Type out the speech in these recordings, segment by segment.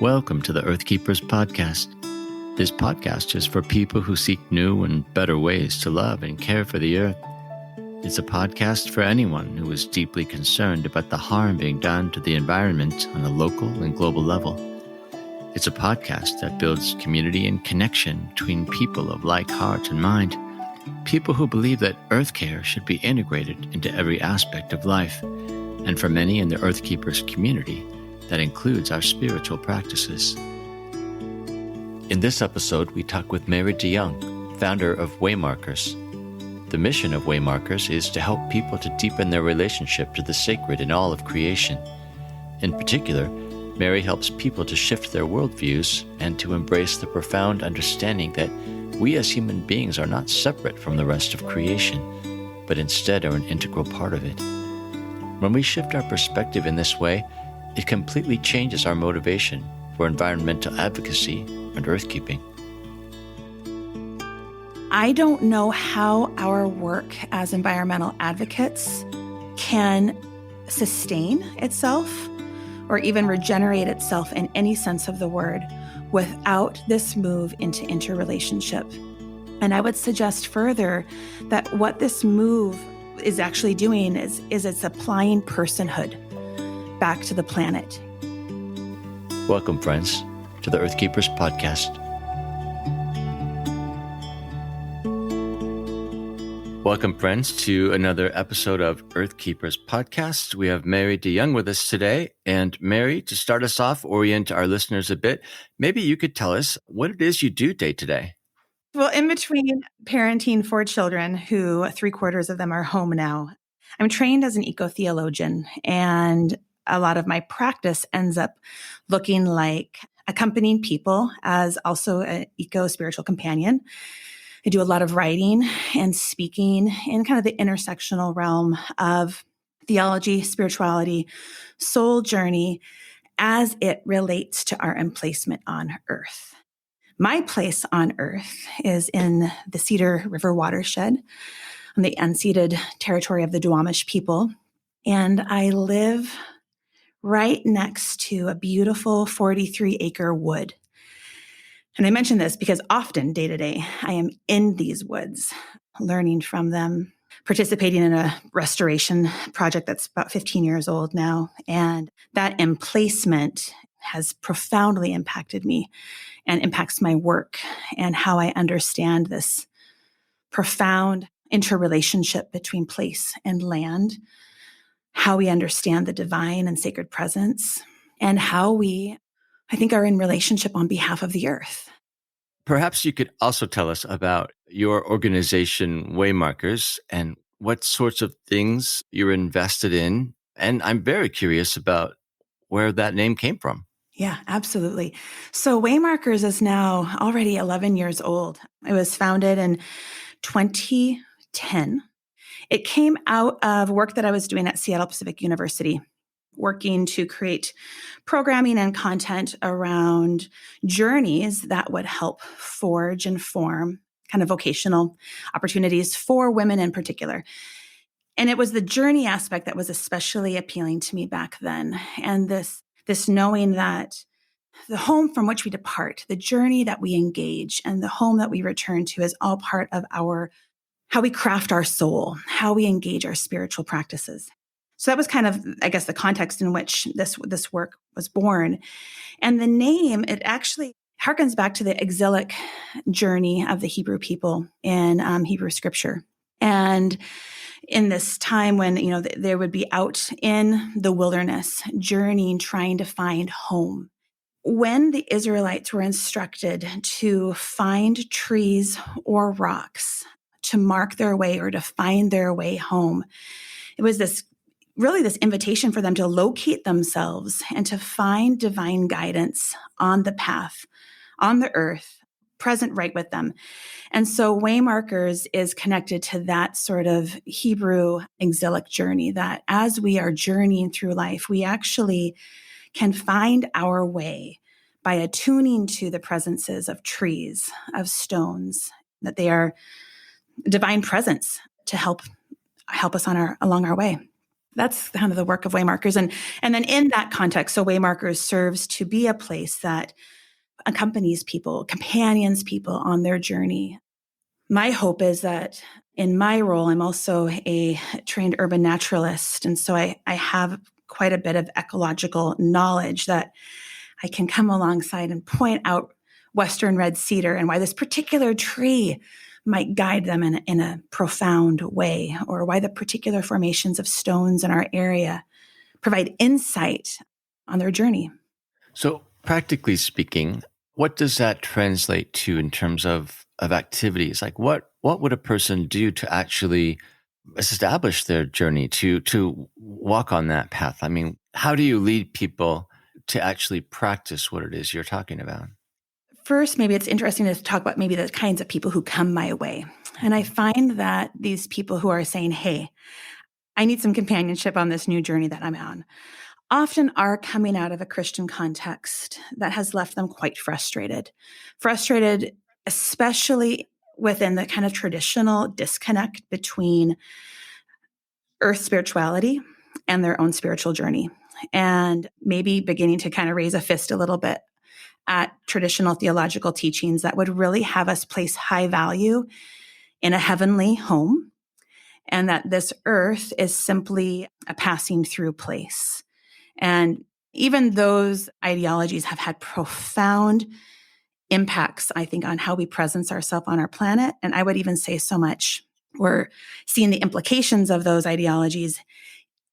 Welcome to the Earthkeepers podcast. This podcast is for people who seek new and better ways to love and care for the earth. It's a podcast for anyone who is deeply concerned about the harm being done to the environment on a local and global level. It's a podcast that builds community and connection between people of like heart and mind, people who believe that earth care should be integrated into every aspect of life, and for many in the Earthkeepers community, that includes our spiritual practices. In this episode, we talk with Mary DeJong, founder of Waymarkers. The mission of Waymarkers is to help people to deepen their relationship to the sacred in all of creation. In particular, Mary helps people to shift their worldviews and to embrace the profound understanding that we as human beings are not separate from the rest of creation, but instead are an integral part of it. When we shift our perspective in this way, it completely changes our motivation for environmental advocacy and earthkeeping. I don't know how our work as environmental advocates can sustain itself or even regenerate itself in any sense of the word without this move into interrelationship. And I would suggest further that what this move is actually doing is it's applying personhood back to the planet. Welcome, friends, to the Earthkeepers podcast. Welcome, friends, to another episode of Earthkeepers podcast. We have Mary DeJong with us today. And Mary, to start us off, orient our listeners a bit, maybe you could tell us what it is you do day to day. Well, in between parenting 4 children, who 3/4 of them are home now, I'm trained as an eco-theologian, and a lot of my practice ends up looking like accompanying people as also an eco-spiritual companion. I do a lot of writing and speaking in kind of the intersectional realm of theology, spirituality, soul journey as it relates to our emplacement on earth. My place on earth is in the Cedar River watershed on the unceded territory of the Duwamish people. And I live right next to a beautiful 43-acre wood. And I mention this because often, day to day, I am in these woods, learning from them, participating in a restoration project that's about 15 years old now. And that emplacement has profoundly impacted me and impacts my work and how I understand this profound interrelationship between place and land, how we understand the divine and sacred presence, and how we, I think, are in relationship on behalf of the earth. Perhaps you could also tell us about your organization, Waymarkers, and what sorts of things you're invested in. And I'm very curious about where that name came from. Yeah, absolutely. So Waymarkers is now already 11 years old. It was founded in 2010. It came out of work that I was doing at Seattle Pacific University, working to create programming and content around journeys that would help forge and form kind of vocational opportunities for women in particular. And it was the journey aspect that was especially appealing to me back then. And this knowing that the home from which we depart, the journey that we engage, and the home that we return to is all part of how we craft our soul, how we engage our spiritual practices. So that was kind of, I guess, the context in which this work was born. And the name, it actually harkens back to the exilic journey of the Hebrew people in Hebrew scripture. And in this time when, they would be out in the wilderness, journeying, trying to find home. When the Israelites were instructed to find trees or rocks to mark their way or to find their way home, it was this invitation for them to locate themselves and to find divine guidance on the path, on the earth, present right with them. And so Waymarkers is connected to that sort of Hebrew exilic journey, that as we are journeying through life, we actually can find our way by attuning to the presences of trees, of stones, that they are divine presence to help us along our way. That's kind of the work of Waymarkers. And then in that context, so Waymarkers serves to be a place that accompanies people, companions people on their journey. My hope is that in my role, I'm also a trained urban naturalist. And so I have quite a bit of ecological knowledge that I can come alongside and point out Western red cedar and why this particular tree might guide them in a profound way, or why the particular formations of stones in our area provide insight on their journey. So, practically speaking, what does that translate to in terms of activities? Like, what would a person do to actually establish their journey, to walk on that path? I mean, how do you lead people to actually practice what it is you're talking about? First, maybe it's interesting to talk about maybe the kinds of people who come my way. And I find that these people who are saying, hey, I need some companionship on this new journey that I'm on, often are coming out of a Christian context that has left them quite frustrated, especially within the kind of traditional disconnect between earth spirituality and their own spiritual journey, and maybe beginning to kind of raise a fist a little bit at traditional theological teachings that would really have us place high value in a heavenly home, and that this earth is simply a passing through place. And even those ideologies have had profound impacts, I think, on how we presence ourselves on our planet. And I would even say so much we're seeing the implications of those ideologies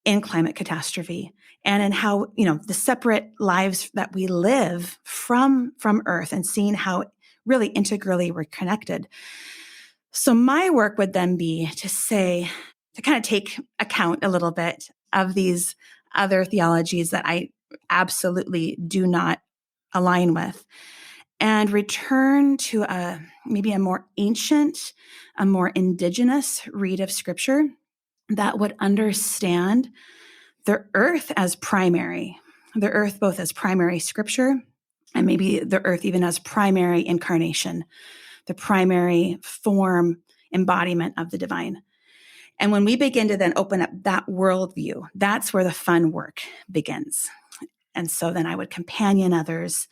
in climate catastrophe and in how, the separate lives that we live from Earth, and seeing how really integrally we're connected. So my work would then be to kind of take account a little bit of these other theologies that I absolutely do not align with, and return to maybe a more ancient, a more indigenous read of Scripture that would understand the earth as primary, the earth both as primary Scripture, and maybe the earth even as primary incarnation, the primary form embodiment of the divine. And when we begin to then open up that worldview, that's where the fun work begins. And so then I would companion others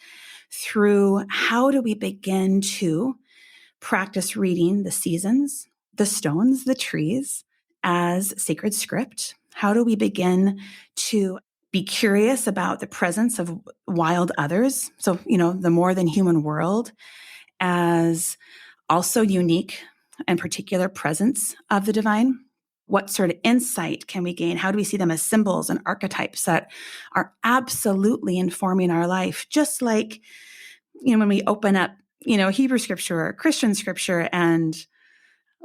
through how do we begin to practice reading the seasons, the stones, the trees as sacred script? How do we begin to be curious about the presence of wild others? So, the more than human world as also unique and particular presence of the divine. What sort of insight can we gain? How do we see them as symbols and archetypes that are absolutely informing our life? Just like, when we open up, Hebrew scripture or Christian scripture and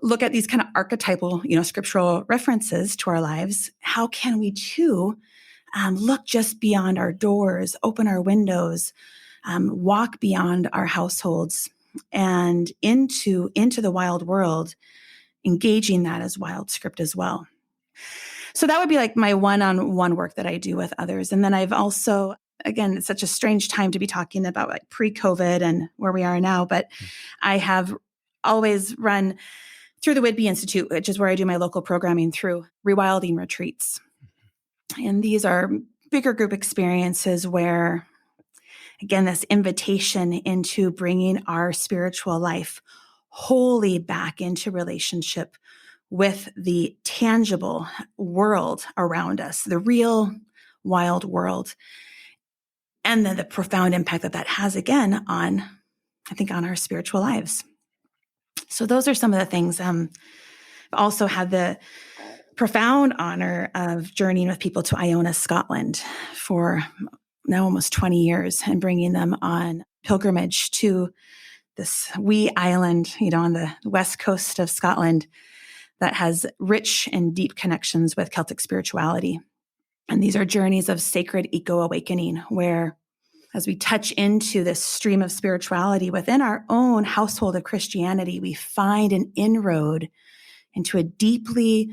look at these kind of archetypal, scriptural references to our lives, how can we too look just beyond our doors, open our windows, walk beyond our households and into the wild world, engaging that as wild script as well. So that would be like my one-on-one work that I do with others. And then I've also, again, it's such a strange time to be talking about like pre-COVID and where we are now, but I have always run through the Whitby Institute, which is where I do my local programming, through rewilding retreats. And these are bigger group experiences where, again, this invitation into bringing our spiritual life wholly back into relationship with the tangible world around us, the real wild world, and then the profound impact that has, again, on our spiritual lives. So those are some of the things. I've also had the profound honor of journeying with people to Iona, Scotland for now almost 20 years, and bringing them on pilgrimage to this wee island, on the west coast of Scotland that has rich and deep connections with Celtic spirituality. And these are journeys of sacred eco-awakening, where as we touch into this stream of spirituality within our own household of Christianity, we find an inroad into a deeply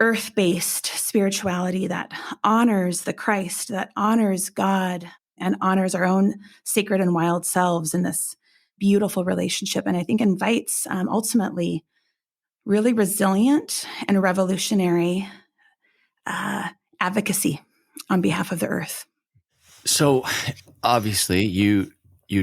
earth-based spirituality that honors the Christ, that honors God, and honors our own sacred and wild selves in this beautiful relationship. And I think invites ultimately really resilient and revolutionary advocacy on behalf of the earth. So obviously you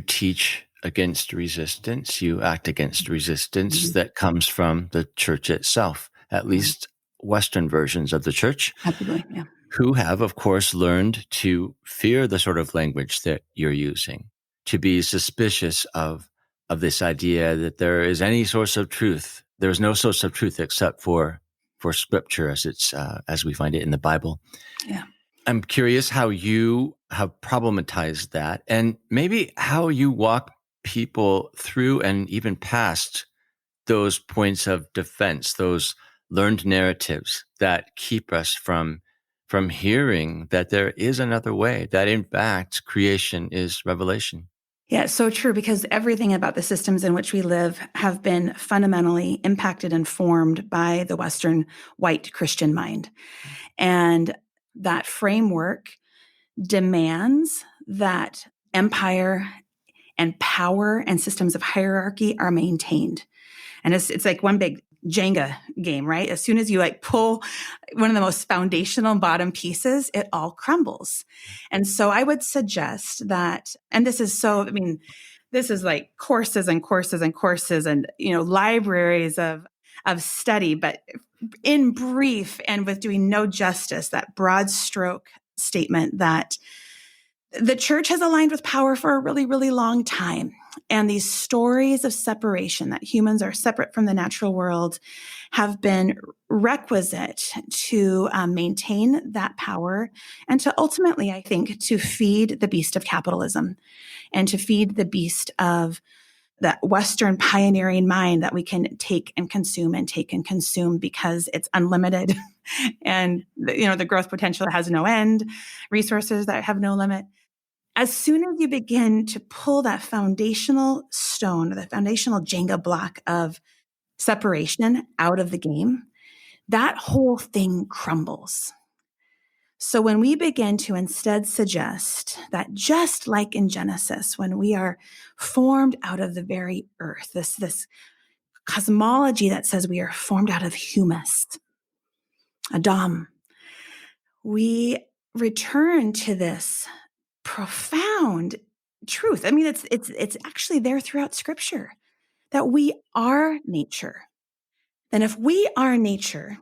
teach against resistance, you act against resistance that comes from the church itself, at least Western versions of the church. Absolutely, yeah. Who have, of course, learned to fear the sort of language that you're using, to be suspicious of this idea that there is any source of truth. There is no source of truth except for Scripture, as we find it in the Bible. Yeah. I'm curious how you have problematized that, and maybe how you walk people through and even past those points of defense, those learned narratives that keep us from hearing that there is another way, that in fact creation is revelation. Yeah, it's so true, because everything about the systems in which we live have been fundamentally impacted and formed by the Western white Christian mind. And that framework demands that empire and power and systems of hierarchy are maintained. And it's like one big Jenga game, right? As soon as you pull one of the most foundational bottom pieces, it all crumbles. And so I would suggest that, and this is this is like courses and courses and courses and, libraries of study, but in brief and with doing no justice, that broad stroke statement that the church has aligned with power for a really, really long time. And these stories of separation, that humans are separate from the natural world, have been requisite to maintain that power and to ultimately, I think, to feed the beast of capitalism and to feed the beast of that Western pioneering mind that we can take and consume because it's unlimited and the growth potential has no end, resources that have no limit. As soon as you begin to pull that foundational stone, or the foundational Jenga block of separation out of the game, that whole thing crumbles. So when we begin to instead suggest that, just like in Genesis, when we are formed out of the very earth, this cosmology that says we are formed out of humus, Adam, we return to this profound truth. I mean, it's actually there throughout Scripture that we are nature. And if we are nature,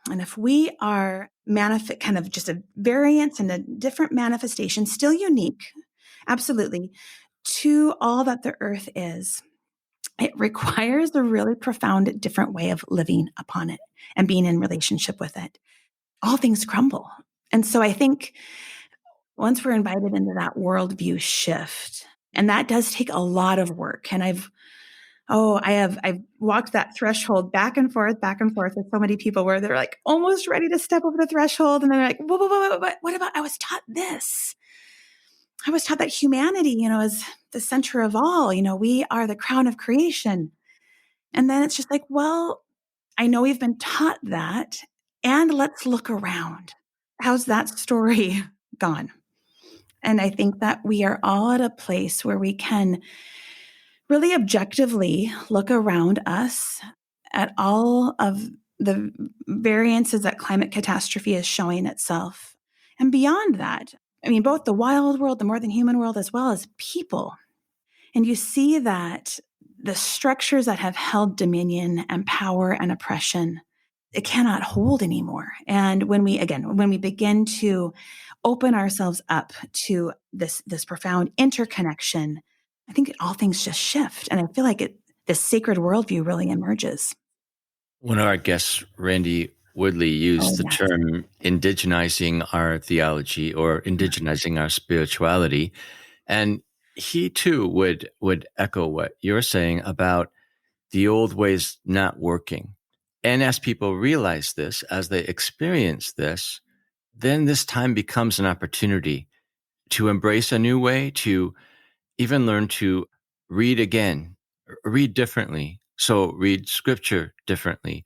and if we are kind of just a variance and a different manifestation, still unique, absolutely, to all that the earth is, it requires a really profound, different way of living upon it and being in relationship with it. All things crumble. And so I think once we're invited into that worldview shift, and that does take a lot of work. And I've walked that threshold back and forth with so many people where they're like almost ready to step over the threshold. And they're like, whoa, what about, I was taught this. I was taught that humanity, is the center of all, we are the crown of creation. And then it's just like, well, I know we've been taught that, and let's look around. How's that story gone? And I think that we are all at a place where we can really objectively look around us at all of the variances that climate catastrophe is showing itself. And beyond that, both the wild world, the more than human world, as well as people. And you see that the structures that have held dominion and power and oppression, it cannot hold anymore. And when we begin to open ourselves up to this profound interconnection, I think all things just shift. And I feel like this sacred worldview really emerges. One of our guests, Randy Woodley, used the term indigenizing our theology or indigenizing our spirituality. And he too would echo what you're saying about the old ways not working. And as people realize this, as they experience this, then this time becomes an opportunity to embrace a new way, to even learn to read again, read differently. So read Scripture differently,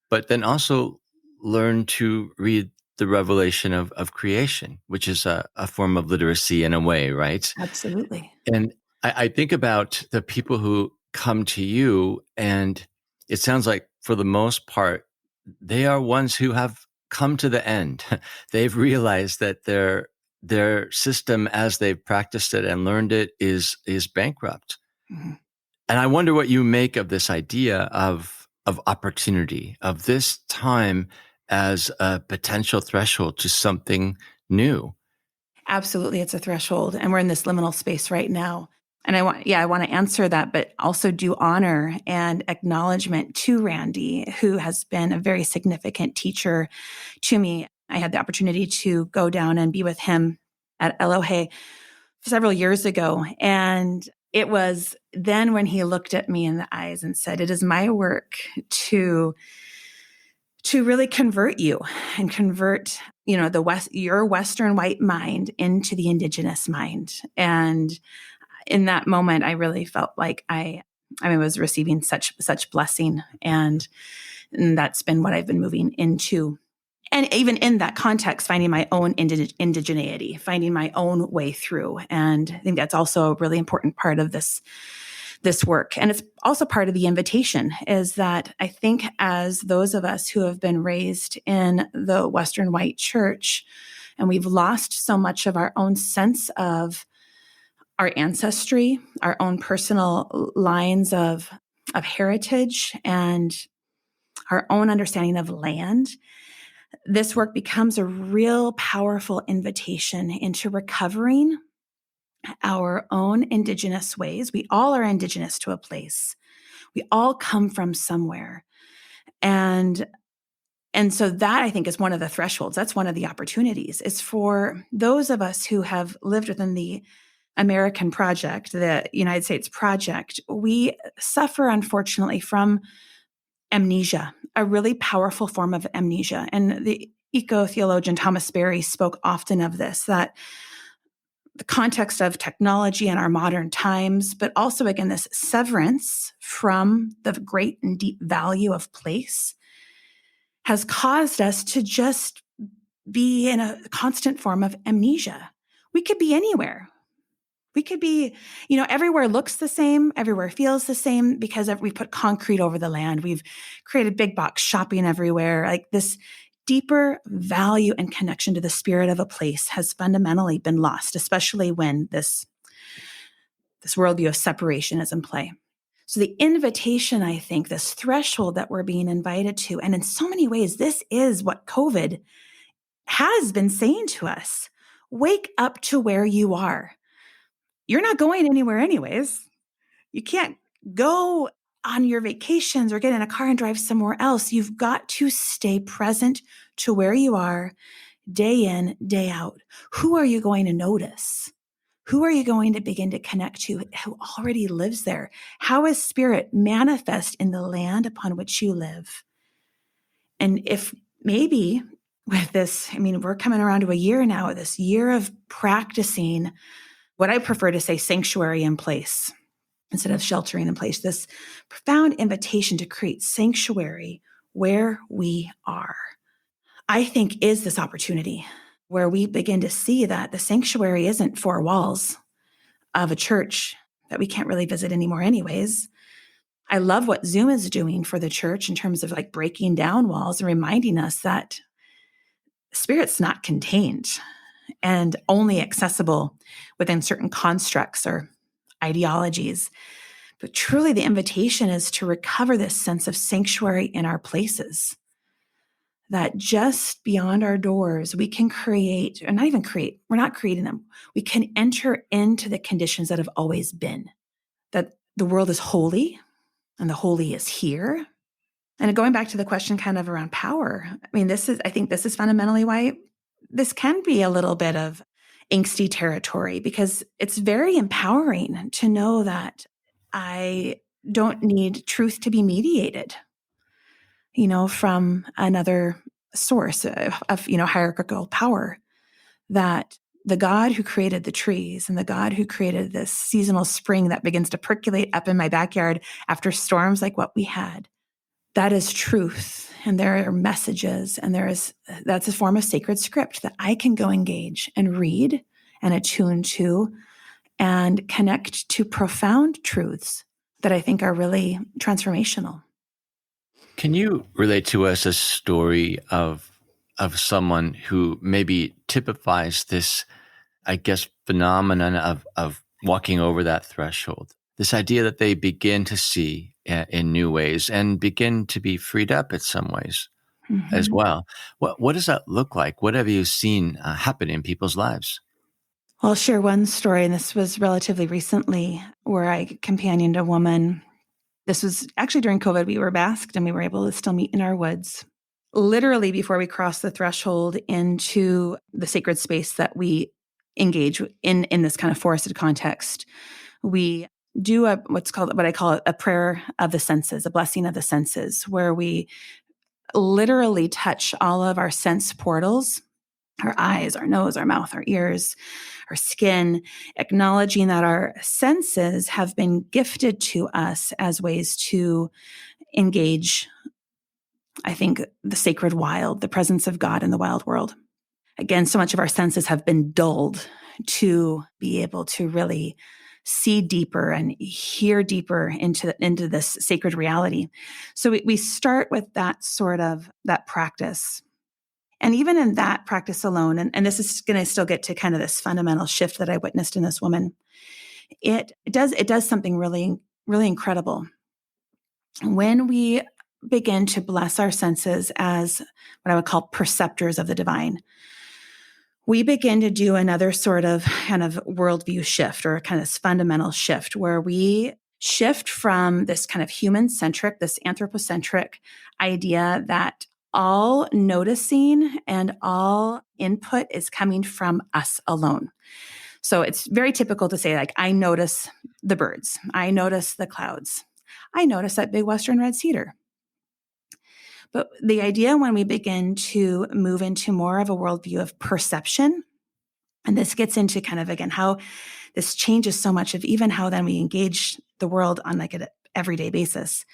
but then also learn to read the revelation of creation, which is a form of literacy in a way, right? Absolutely. And I think about the people who come to you, and it sounds like for the most part, they are ones who have come to the end. They've realized that their system, as they've practiced it and learned it, is bankrupt. Mm-hmm. And I wonder what you make of this idea of opportunity, of this time as a potential threshold to something new. Absolutely, it's a threshold, and we're in this liminal space right now. And I want to answer that, but also do honor and acknowledgement to Randy, who has been a very significant teacher to me. I had the opportunity to go down and be with him at Elohe several years ago. And it was then when he looked at me in the eyes and said, "It is my work to really convert you and convert, your Western white mind into the indigenous mind." And in that moment, I really felt like I was receiving such blessing, and that's been what I've been moving into. And even in that context, finding my own indigeneity, finding my own way through. And I think that's also a really important part of this work. And it's also part of the invitation, is that I think as those of us who have been raised in the Western white church, and we've lost so much of our own sense of our ancestry, our own personal lines of heritage, and our own understanding of land, this work becomes a real powerful invitation into recovering our own indigenous ways. We all are indigenous to a place. We all come from somewhere. And so that, I think, is one of the thresholds. That's one of the opportunities, is for those of us who have lived within the American project, the United States project. We suffer, unfortunately, from amnesia, a really powerful form of amnesia. And the eco-theologian Thomas Berry spoke often of this, that the context of technology in our modern times, but also, again, this severance from the great and deep value of place has caused us to just be in a constant form of amnesia. We could be anywhere. We could be, everywhere looks the same, everywhere feels the same, because we put concrete over the land. We've created big box shopping everywhere. Like, this deeper value and connection to the spirit of a place has fundamentally been lost, especially when this worldview of separation is in play. So the invitation, I think, this threshold that we're being invited to, and in so many ways, this is what COVID has been saying to us. Wake up to where you are. You're not going anywhere anyways. You can't go on your vacations or get in a car and drive somewhere else. You've got to stay present to where you are, day in, day out. Who are you going to notice? Who are you going to begin to connect to who already lives there? How is spirit manifest in the land upon which you live? And if maybe with this, we're coming around to a year now, this year of practicing what I prefer to say sanctuary in place instead of sheltering in place, this profound invitation to create sanctuary where we are, I think, is this opportunity where we begin to see that the sanctuary isn't four walls of a church that we can't really visit anymore anyways. I love what Zoom is doing for the church in terms of like breaking down walls and reminding us that spirit's not contained and only accessible within certain constructs or ideologies. But truly, the invitation is to recover this sense of sanctuary in our places, that just beyond our doors, we can create, or not even create, we're not creating them. We can enter into the conditions that have always been, that the world is holy and the holy is here. And going back to the question kind of around power, I think this is fundamentally why this can be a little bit of angsty territory, because it's very empowering to know that I don't need truth to be mediated, from another source of hierarchical power, that the God who created the trees and the God who created this seasonal spring that begins to percolate up in my backyard after storms like what we had, that is truth. And there are messages, and that's a form of sacred script that I can go engage and read and attune to and connect to profound truths that I think are really transformational. Can you relate to us a story of of someone who maybe typifies this, I guess, phenomenon of walking over that threshold? This idea that they begin to see in new ways and begin to be freed up in some ways as Mhm. well. What does that look like? What have you seen happen in people's lives? I'll share one story, and this was relatively recently, where I companioned a woman. This was actually during COVID. We were masked and we were able to still meet in our woods. Literally, before we crossed the threshold into the sacred space that we engage in this kind of forested context, we do what I call a prayer of the senses, a blessing of the senses, where we literally touch all of our sense portals, our eyes, our nose, our mouth, our ears, our skin, acknowledging that our senses have been gifted to us as ways to engage, I think, the sacred wild, the presence of God in the wild world. Again, so much of our senses have been dulled to be able to really see deeper and hear deeper into this sacred reality. So we start with that practice. And even in that practice alone, and this is going to still get to kind of this fundamental shift that I witnessed in this woman, it does something really, really incredible. When we begin to bless our senses as what I would call perceptors of the divine, we begin to do another sort of kind of worldview shift, or kind of fundamental shift, where we shift from this kind of human-centric, this anthropocentric idea that all noticing and all input is coming from us alone. So it's very typical to say, like, I notice the birds, I notice the clouds, I notice that big western red cedar. But the idea, when we begin to move into more of a worldview of perception, and this gets into kind of, again, how this changes so much of even how then we engage the world on like an everyday basis,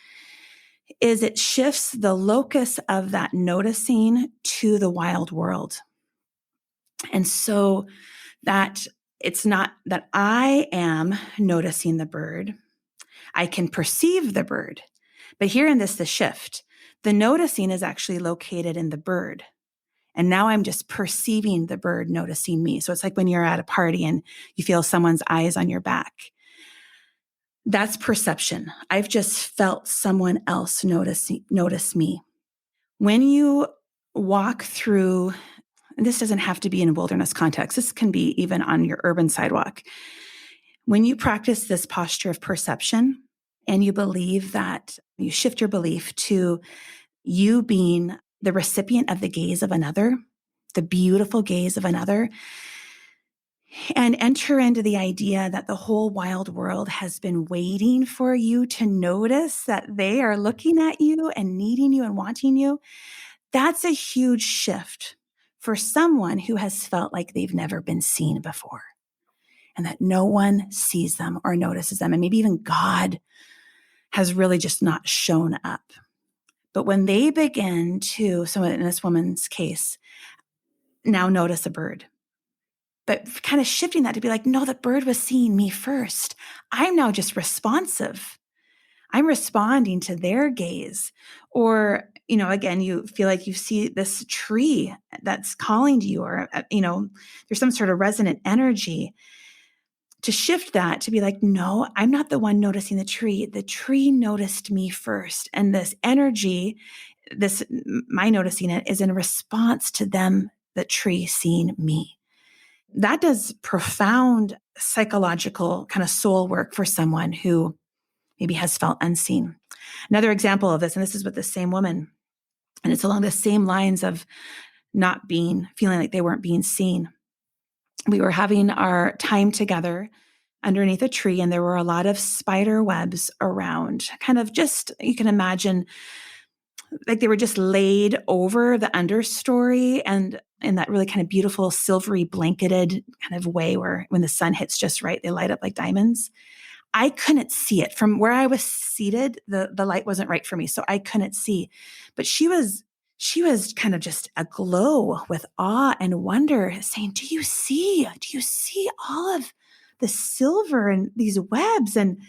is it shifts the locus of that noticing to the wild world. And so that it's not that I am noticing the bird, I can perceive the bird. But here in this, the shift, the noticing is actually located in the bird. And now I'm just perceiving the bird noticing me. So it's like when you're at a party and you feel someone's eyes on your back. That's perception. I've just felt someone else notice me. When you walk through, and this doesn't have to be in a wilderness context, this can be even on your urban sidewalk. When you practice this posture of perception and you believe that, you shift your belief to you being the recipient of the gaze of another, the beautiful gaze of another, and enter into the idea that the whole wild world has been waiting for you to notice that they are looking at you and needing you and wanting you. That's a huge shift for someone who has felt like they've never been seen before, and that no one sees them or notices them. And maybe even God has really just not shown up. But when they begin to, so in this woman's case, now notice a bird, but kind of shifting that to be like, no, the bird was seeing me first. I'm now just responsive. I'm responding to their gaze. Or, again, you feel like you see this tree that's calling to you, or, there's some sort of resonant energy. To shift that to be like, no, I'm not the one noticing the tree. The tree noticed me first. And this energy, my noticing it, is in response to them, the tree seeing me. That does profound psychological kind of soul work for someone who maybe has felt unseen. Another example of this, and this is with the same woman, and it's along the same lines of feeling like they weren't being seen. We were having our time together underneath a tree, and there were a lot of spider webs around, kind of just, you can imagine, like they were just laid over the understory, and in that really kind of beautiful silvery blanketed kind of way where when the sun hits just right, they light up like diamonds. I couldn't see it from where I was seated. The light wasn't right for me, so I couldn't see. But she was kind of just aglow with awe and wonder, saying, do you see all of the silver and these webs? And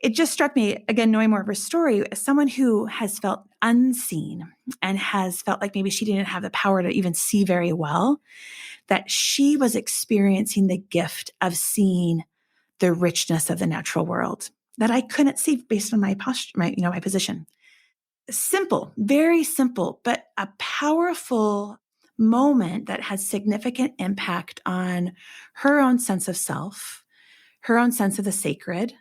it just struck me, again, knowing more of her story, as someone who has felt unseen and has felt like maybe she didn't have the power to even see very well, that she was experiencing the gift of seeing the richness of the natural world that I couldn't see based on my posture, my position. Simple, very simple, but a powerful moment that has significant impact on her own sense of self, her own sense of the sacred,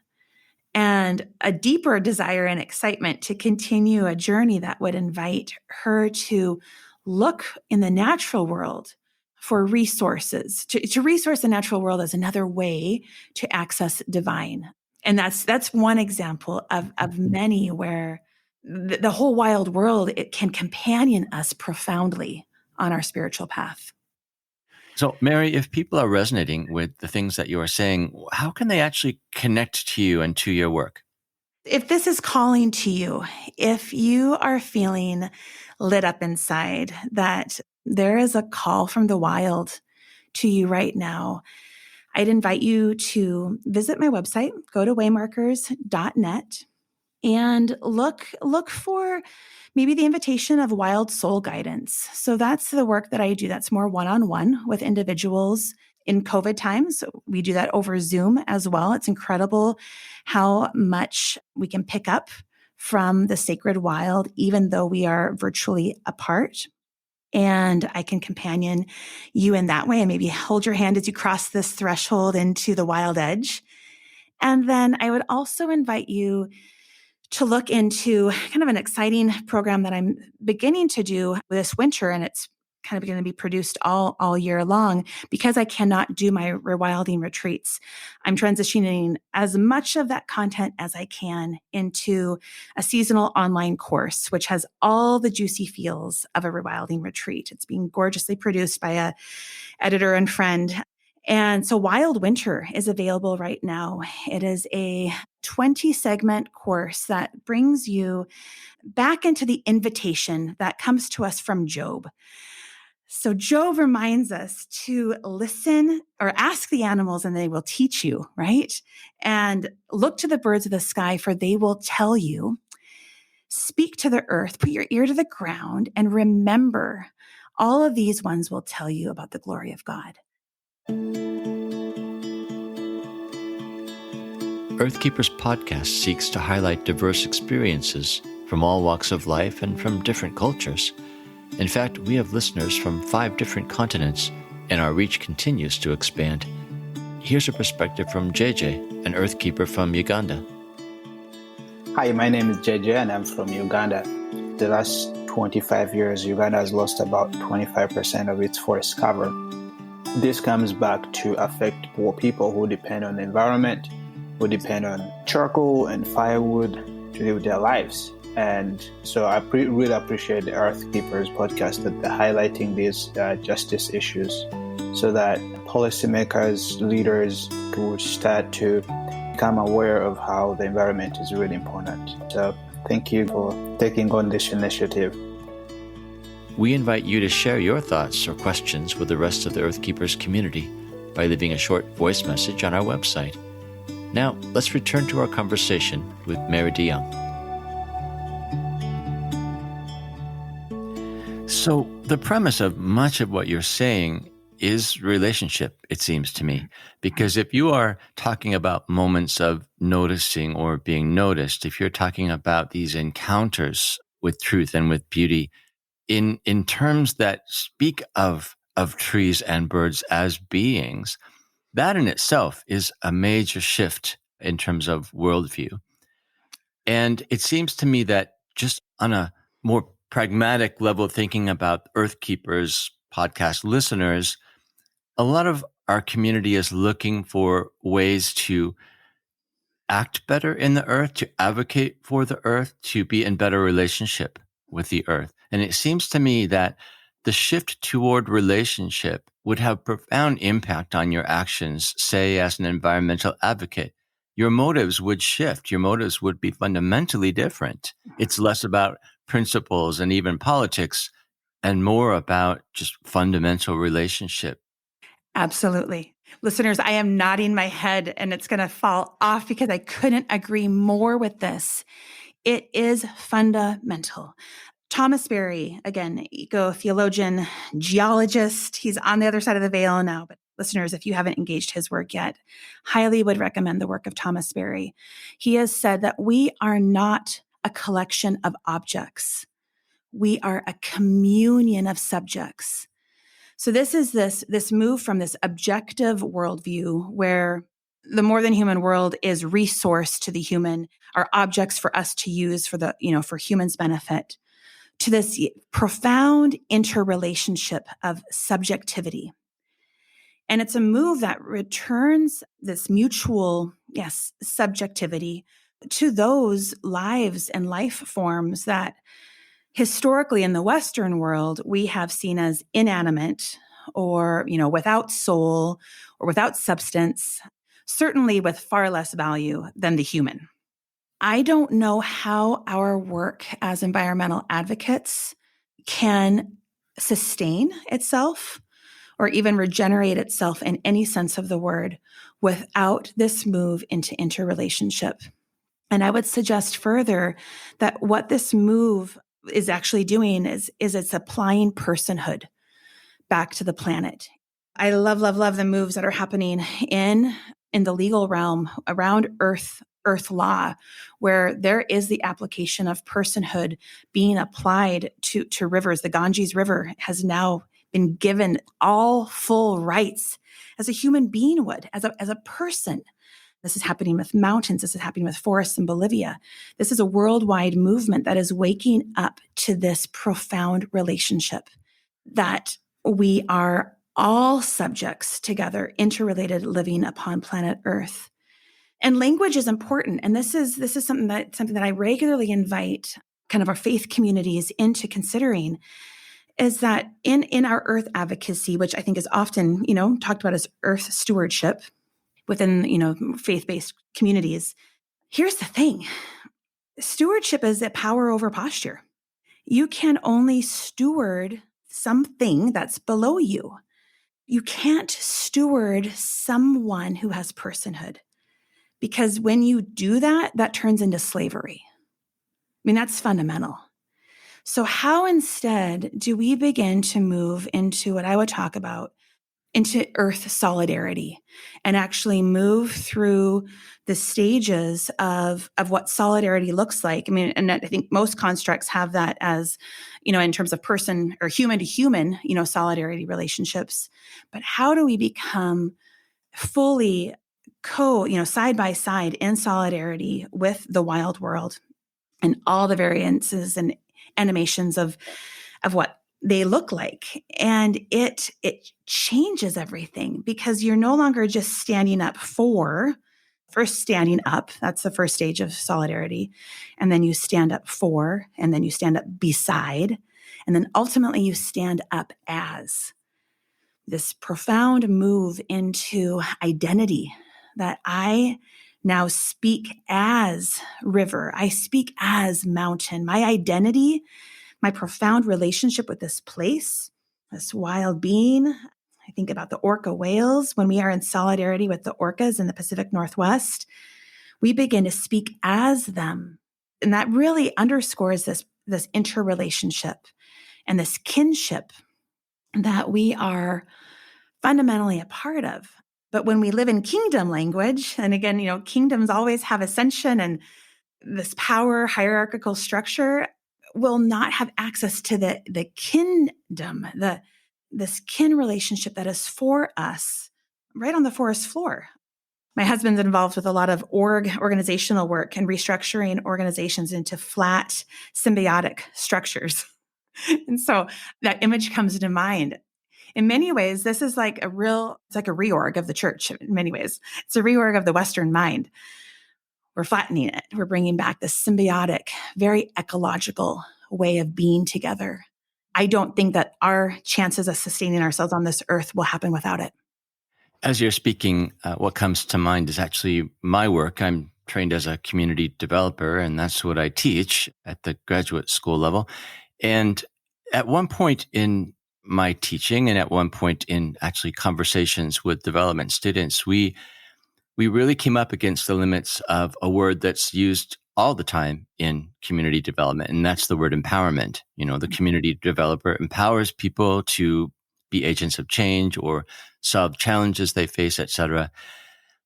and a deeper desire and excitement to continue a journey that would invite her to look in the natural world for resources, to resource the natural world as another way to access divine. And that's one example of many where the whole wild world, it can companion us profoundly on our spiritual path. So, Mary, if people are resonating with the things that you are saying, how can they actually connect to you and to your work? If this is calling to you, if you are feeling lit up inside, that there is a call from the wild to you right now, I'd invite you to visit my website, go to waymarkers.net, and look for maybe the invitation of wild soul guidance. So that's the work that I do. That's more one-on-one with individuals in COVID times. We do that over Zoom as well. It's incredible how much we can pick up from the sacred wild, even though we are virtually apart. And I can companion you in that way and maybe hold your hand as you cross this threshold into the wild edge. And then I would also invite you to look into kind of an exciting program that I'm beginning to do this winter, and it's kind of going to be produced all year long because I cannot do my rewilding retreats. I'm transitioning as much of that content as I can into a seasonal online course, which has all the juicy feels of a rewilding retreat. It's being gorgeously produced by a editor and friend. And so Wild Winter is available right now. It is a 20-segment course that brings you back into the invitation that comes to us from Job. So Job reminds us to listen or ask the animals and they will teach you, right? And look to the birds of the sky, for they will tell you. Speak to the earth, put your ear to the ground, and remember, all of these ones will tell you about the glory of God. Earthkeepers podcast seeks to highlight diverse experiences from all walks of life and from different cultures. In fact, we have listeners from 5 different continents, and our reach continues to expand. Here's a perspective from JJ, an earthkeeper from Uganda. Hi, my name is JJ and I'm from Uganda. The last 25 years, Uganda has lost about 25% of its forest cover. This comes back to affect poor people who depend on the environment, who depend on charcoal and firewood to live their lives. And so I really appreciate the Earthkeepers podcast that they're highlighting these justice issues so that policymakers, leaders will start to become aware of how the environment is really important. So thank you for taking on this initiative. We invite you to share your thoughts or questions with the rest of the Earthkeepers community by leaving a short voice message on our website. Now, let's return to our conversation with Mary DeJong. So, the premise of much of what you're saying is relationship, it seems to me. Because if you are talking about moments of noticing or being noticed, if you're talking about these encounters with truth and with beauty, in terms that speak of trees and birds as beings, that in itself is a major shift in terms of worldview. And it seems to me that just on a more pragmatic level, thinking about Earthkeepers podcast listeners, a lot of our community is looking for ways to act better in the earth, to advocate for the earth, to be in better relationship with the earth. And it seems to me that the shift toward relationship would have profound impact on your actions, say, as an environmental advocate. Your motives would shift. Your motives would be fundamentally different. It's less about principles and even politics and more about just fundamental relationship. Absolutely. Listeners, I am nodding my head and it's going to fall off because I couldn't agree more with this. It is fundamental. Thomas Berry, again, eco-theologian, geologist, he's on the other side of the veil now, but listeners, if you haven't engaged his work yet, highly would recommend the work of Thomas Berry. He has said that we are not a collection of objects. We are a communion of subjects. So this is this move from this objective worldview where the more than human world is resource to the human, are objects for us to use for humans' benefit, to this profound interrelationship of subjectivity. And it's a move that returns this mutual, subjectivity to those lives and life forms that historically in the Western world, we have seen as inanimate or, without soul or without substance, certainly with far less value than the human. I don't know how our work as environmental advocates can sustain itself or even regenerate itself in any sense of the word without this move into interrelationship. And I would suggest further that what this move is actually doing is it's applying personhood back to the planet. I love the moves that are happening in the legal realm around earth law, where there is the application of personhood being applied to rivers. The Ganges River has now been given all full rights as a human being would, as a person. This is happening with mountains. This is happening with forests in Bolivia. This is a worldwide movement that is waking up to this profound relationship that we are all subjects together, interrelated, living upon planet Earth. And language is important. And this is something that I regularly invite kind of our faith communities into considering, is that in our earth advocacy, which I think is often, talked about as earth stewardship within, faith-based communities, here's the thing. Stewardship is a power over posture. You can only steward something that's below you. You can't steward someone who has personhood, because when you do that, that turns into slavery. I mean, that's fundamental. So how instead do we begin to move into what I would talk about, into earth solidarity, and actually move through the stages of what solidarity looks like? I mean, and I think most constructs have that as, in terms of person or human to human, solidarity relationships. But how do we become fully side by side in solidarity with the wild world and all the variances and animations of what they look like? And it changes everything, because you're no longer just standing up first standing up. That's the first stage of solidarity. And then you stand up for, and then you stand up beside, and then ultimately you stand up as. This profound move into identity, that I now speak as river, I speak as mountain. My identity, my profound relationship with this place, this wild being. I think about the orca whales. When we are in solidarity with the orcas in the Pacific Northwest, we begin to speak as them. And that really underscores this interrelationship and this kinship that we are fundamentally a part of. But when we live in kingdom language, and again, kingdoms always have ascension, and this power hierarchical structure will not have access to the kingdom, this kin relationship that is for us right on the forest floor. My husband's involved with a lot of organizational work and restructuring organizations into flat symbiotic structures. And so that image comes to mind. In many ways, this is like it's like a reorg of the church. In many ways, it's a reorg of the Western mind. We're flattening it. We're bringing back this symbiotic, very ecological way of being together. I don't think that our chances of sustaining ourselves on this earth will happen without it. As you're speaking, what comes to mind is actually my work. I'm trained as a community developer, and that's what I teach at the graduate school level. And at one point in my teaching and at one point in actually conversations with development students, we really came up against the limits of a word that's used all the time in community development, and that's the word empowerment. The community developer empowers people to be agents of change or solve challenges they face, etc.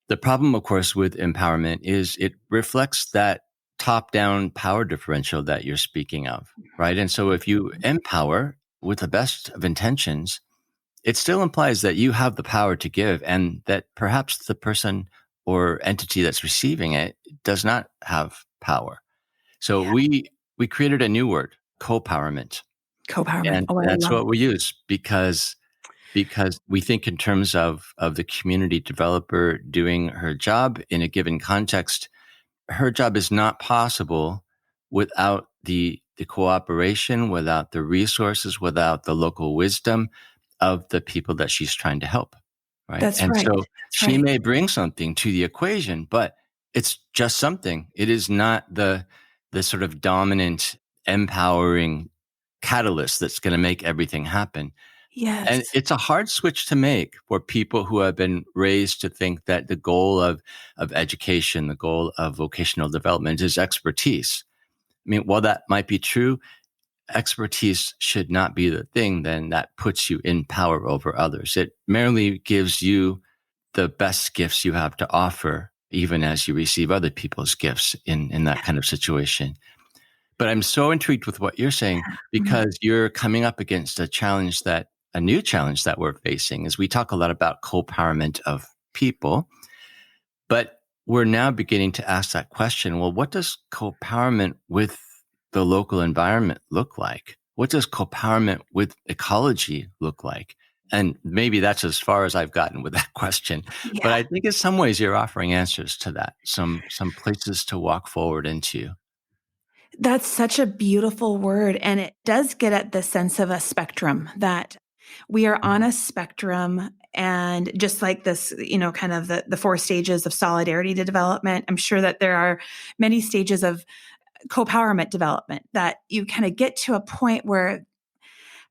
The problem, of course, with empowerment is it reflects that top-down power differential that you're speaking of, right? And so if you empower with the best of intentions, it still implies that you have the power to give and that perhaps the person or entity that's receiving it does not have power. So Yeah. we created a new word, copowerment. Copowerment. And Oh, I that's love what we use because we think in terms of the community developer doing her job in a given context. Her job is not possible without the cooperation, without the resources, without the local wisdom of the people that she's trying to help, right? That's And right. so That's she right. may bring something to the equation, but it's just something. It is not the sort of dominant, empowering catalyst that's going to make everything happen. And Yes. it's a hard switch to make for people who have been raised to think that the goal of education, the goal of vocational development is expertise. I mean, while that might be true, expertise should not be the thing then that puts you in power over others. It merely gives you the best gifts you have to offer, even as you receive other people's gifts in that kind of situation. But I'm so intrigued with what you're saying Mhm. because you're coming up against a new challenge that we're facing is we talk a lot about co-powerment of people, but we're now beginning to ask that question. Well, what does co-powerment with the local environment look like? What does co-powerment with ecology look like? And maybe that's as far as I've gotten with that question. But Yeah. I think in some ways you're offering answers to that, some places to walk forward into. That's such a beautiful word. And it does get at the sense of a spectrum that we are on a spectrum. And just like this, kind of the four stages of solidarity to development, I'm sure that there are many stages of co-powerment development that you kind of get to a point where,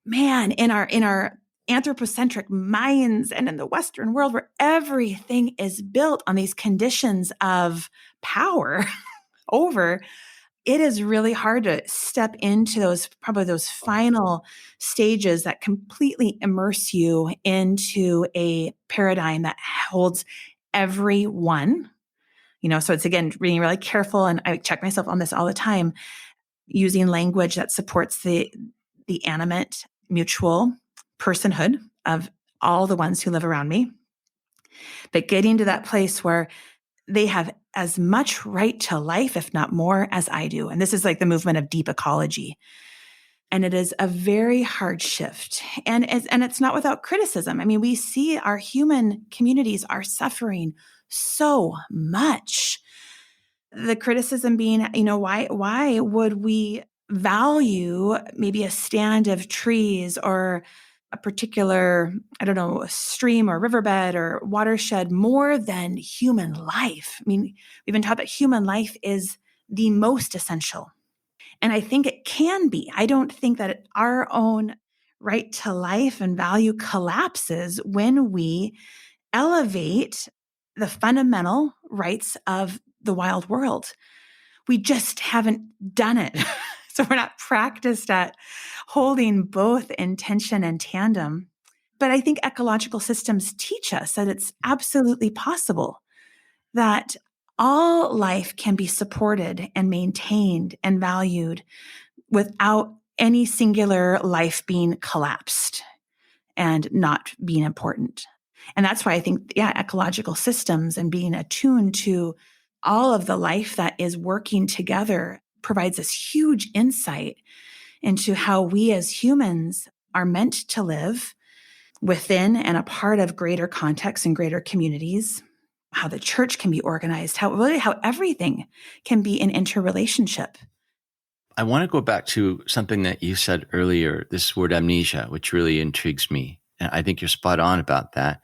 man, in our anthropocentric minds and in the Western world where everything is built on these conditions of power over, it is really hard to step into those final stages that completely immerse you into a paradigm that holds everyone. So it's again being really careful, and I check myself on this all the time, using language that supports the animate, mutual personhood of all the ones who live around me, but getting to that place where they have as much right to life, if not more, as I do. And this is like the movement of deep ecology. And it is a very hard shift. And it's not without criticism. I mean, we see our human communities are suffering so much. The criticism being, why would we value maybe a stand of trees or a particular, I don't know, stream or riverbed or watershed more than human life? I mean, we've been taught that human life is the most essential. And I think it can be. I don't think that our own right to life and value collapses when we elevate the fundamental rights of the wild world. We just haven't done it. So we're not practiced at holding both in tension and tandem. But I think ecological systems teach us that it's absolutely possible that all life can be supported and maintained and valued without any singular life being collapsed and not being important. And that's why I think, ecological systems and being attuned to all of the life that is working together provides us huge insight into how we as humans are meant to live within and a part of greater contexts and greater communities, how the church can be organized, how everything can be in interrelationship. I want to go back to something that you said earlier, this word amnesia, which really intrigues me. And I think you're spot on about that.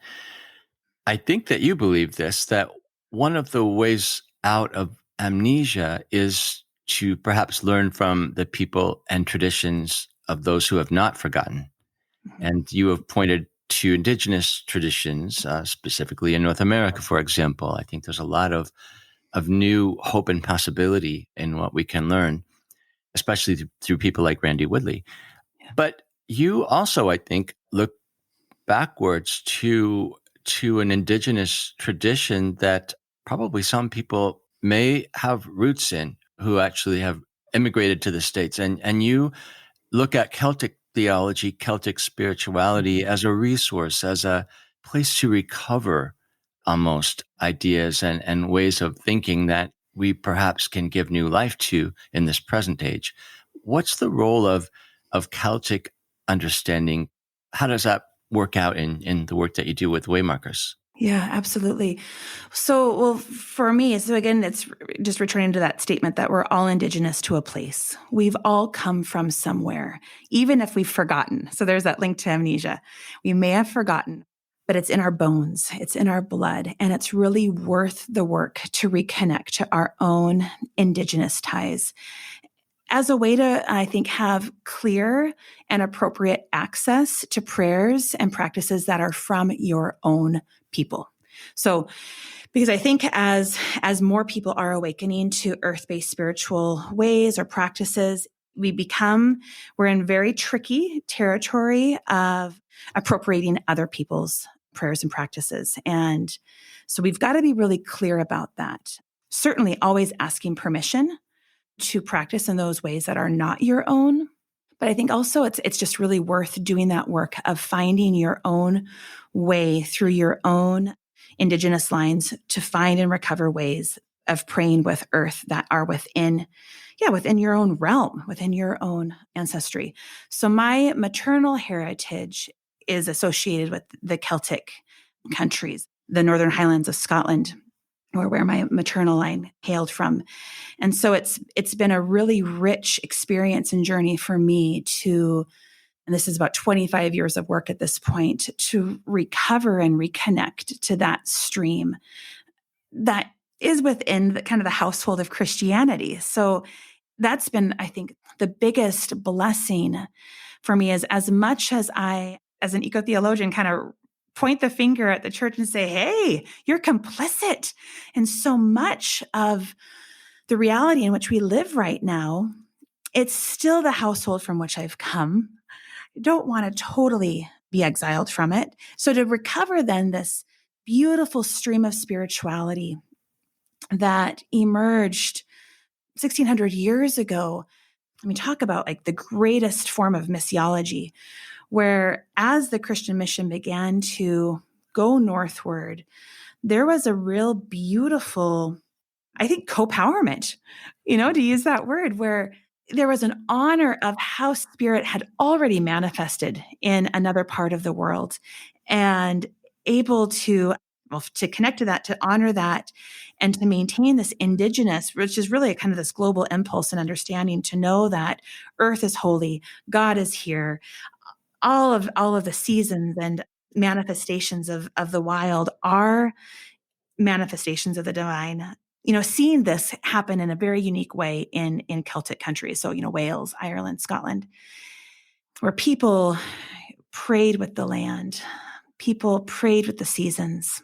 I think that you believe this, that one of the ways out of amnesia is to perhaps learn from the people and traditions of those who have not forgotten. And you have pointed to indigenous traditions, specifically in North America, for example. I think there's a lot of new hope and possibility in what we can learn, especially through people like Randy Woodley. Yeah. But you also, I think, look backwards to an indigenous tradition that probably some people may have roots in who actually have immigrated to the States. And you look at Celtic theology, Celtic spirituality as a resource, as a place to recover almost ideas and ways of thinking that we perhaps can give new life to in this present age. What's the role of Celtic understanding? How does that work out in the work that you do with Waymarkers? Yeah, absolutely. So, well, for me, so again, it's just returning to that statement that we're all indigenous to a place. We've all come from somewhere, even if we've forgotten. So there's that link to amnesia. We may have forgotten, but it's in our bones, it's in our blood, and it's really worth the work to reconnect to our own indigenous ties as a way to, I think, have clear and appropriate access to prayers and practices that are from your own people. So, because I think as more people are awakening to earth-based spiritual ways or practices, we're in very tricky territory of appropriating other people's prayers and practices. And so we've got to be really clear about that. Certainly always asking permission to practice in those ways that are not your own. But I think also it's just really worth doing that work of finding your own way through your own indigenous lines to find and recover ways of praying with earth that are within your own realm, within your own ancestry. So my maternal heritage is associated with the Celtic countries, the Northern Highlands of Scotland, or where my maternal line hailed from. And so it's been a really rich experience and journey for me and this is about 25 years of work at this point, to recover and reconnect to that stream that is within the kind of the household of Christianity. So that's been, I think, the biggest blessing for me, is as much as I, as an eco-theologian, kind of point the finger at the church and say, hey, you're complicit in so much of the reality in which we live right now. It's still the household from which I've come. I don't want to totally be exiled from it. So to recover then this beautiful stream of spirituality that emerged 1600 years ago, I mean, talk about like the greatest form of missiology, where as the Christian mission began to go northward, there was a real beautiful, I think, copowerment, to use that word, where there was an honor of how Spirit had already manifested in another part of the world, and able to connect to that, to honor that, and to maintain this indigenous, which is really kind of this global impulse and understanding, to know that earth is holy, God is here. All of the seasons and manifestations of the wild are manifestations of the divine. Seeing this happen in a very unique way in Celtic countries. So, Wales, Ireland, Scotland, where people prayed with the land, people prayed with the seasons,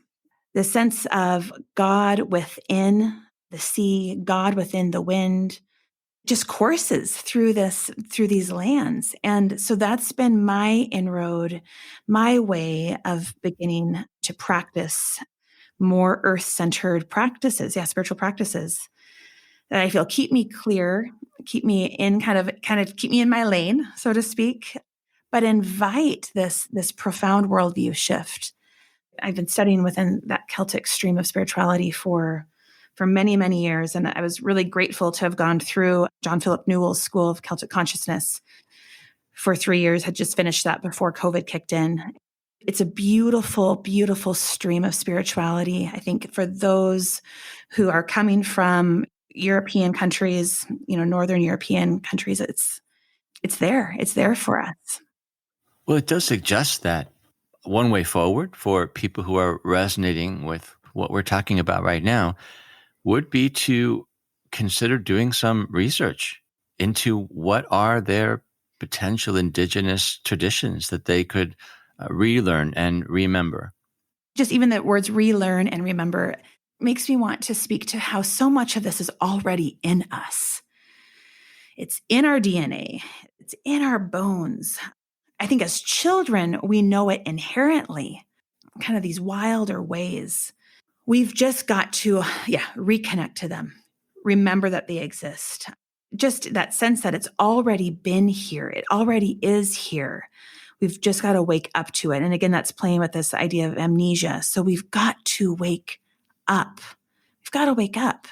the sense of God within the sea, God within the wind, just courses through these lands. And so that's been my inroad, my way of beginning to practice more earth-centered practices, spiritual practices that I feel keep me clear, keep me in kind of keep me in my lane, so to speak, but invite this profound worldview shift. I've been studying within that Celtic stream of spirituality for many, many years. And I was really grateful to have gone through John Philip Newell's School of Celtic Consciousness for 3 years, had just finished that before COVID kicked in. It's a beautiful, beautiful stream of spirituality. I think for those who are coming from European countries, Northern European countries, it's there. It's there for us. Well, it does suggest that one way forward for people who are resonating with what we're talking about right now would be to consider doing some research into what are their potential indigenous traditions that they could relearn and remember. Just even the words relearn and remember makes me want to speak to how so much of this is already in us. It's in our DNA. It's in our bones. I think as children, we know it inherently, kind of these wilder ways. We've just got to, reconnect to them. Remember that they exist. Just that sense that it's already been here. It already is here. We've just got to wake up to it. And again, that's playing with this idea of amnesia. So we've got to wake up. We've got to wake up.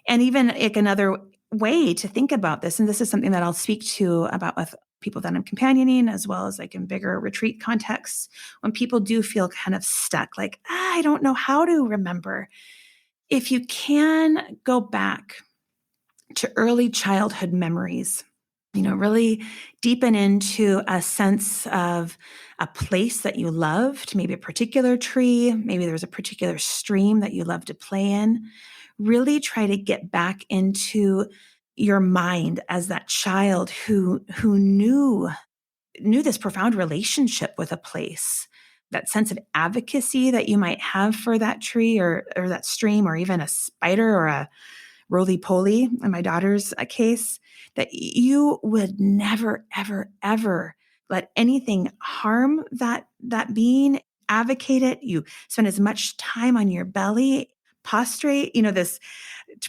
And even like another way to think about this, and this is something that I'll speak to about with people that I'm companioning, as well as like in bigger retreat contexts, when people do feel kind of stuck, like, I don't know how to remember. If you can go back to early childhood memories, really deepen into a sense of a place that you loved, maybe a particular tree, maybe there was a particular stream that you loved to play in. Really try to get back into your mind as that child who knew this profound relationship with a place, that sense of advocacy that you might have for that tree or that stream, or even a spider or a roly-poly, in my daughter's case, that you would never, ever, ever let anything harm that being, advocate it. You spend as much time on your belly, prostrate, this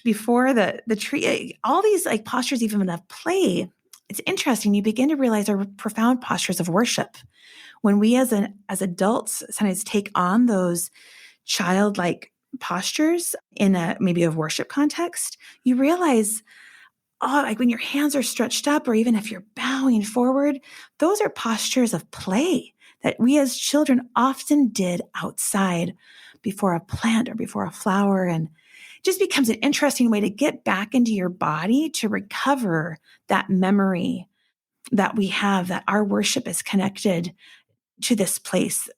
before the tree, all these like postures, even of play. It's interesting. You begin to realize are profound postures of worship. When we as adults sometimes take on those childlike postures in maybe a worship context, you realize, like when your hands are stretched up, or even if you're bowing forward, those are postures of play that we as children often did outside before a plant or before a flower. And it just becomes an interesting way to get back into your body to recover that memory that we have, that our worship is connected to this place.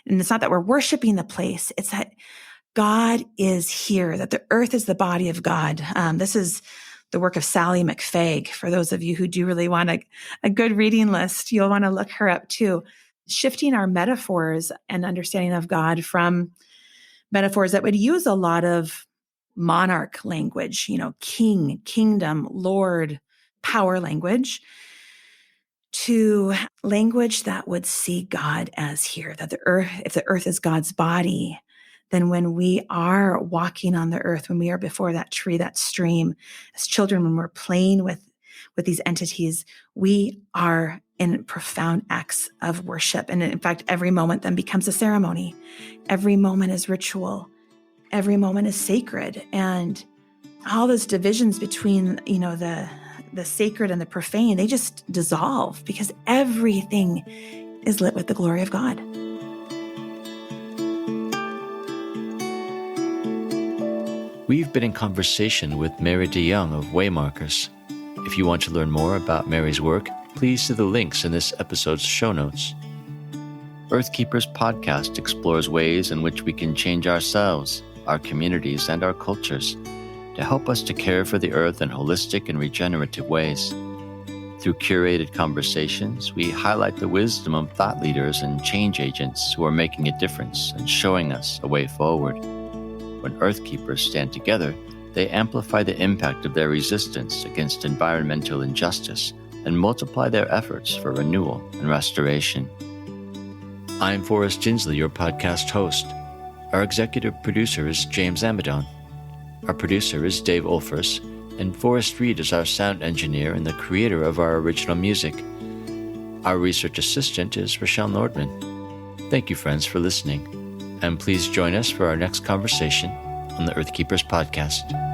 And it's not that we're worshiping the place, it's that God is here, that the earth is the body of God. This is the work of Sally McFaig. For those of you who do really want a good reading list, you'll want to look her up too. Shifting our metaphors and understanding of God from metaphors that would use a lot of monarch language, king, kingdom, Lord, power language, to language that would see God as here, that if the earth is God's body, then when we are walking on the earth, when we are before that tree, that stream, as children, when we're playing with these entities, we are in profound acts of worship. And in fact, every moment then becomes a ceremony. Every moment is ritual. Every moment is sacred. And all those divisions between, the sacred and the profane, they just dissolve because everything is lit with the glory of God. We've been in conversation with Mary DeJong of Waymarkers. If you want to learn more about Mary's work, please see the links in this episode's show notes. Earthkeepers podcast explores ways in which we can change ourselves, our communities, and our cultures to help us to care for the earth in holistic and regenerative ways. Through curated conversations, we highlight the wisdom of thought leaders and change agents who are making a difference and showing us a way forward. When Earthkeepers stand together, they amplify the impact of their resistance against environmental injustice and multiply their efforts for renewal and restoration. I'm Forrest Ginsley, your podcast host. Our executive producer is James Amadon. Our producer is Dave Olfers, and Forrest Reed is our sound engineer and the creator of our original music. Our research assistant is Rochelle Nordman. Thank you, friends, for listening. And please join us for our next conversation on the Earthkeepers podcast.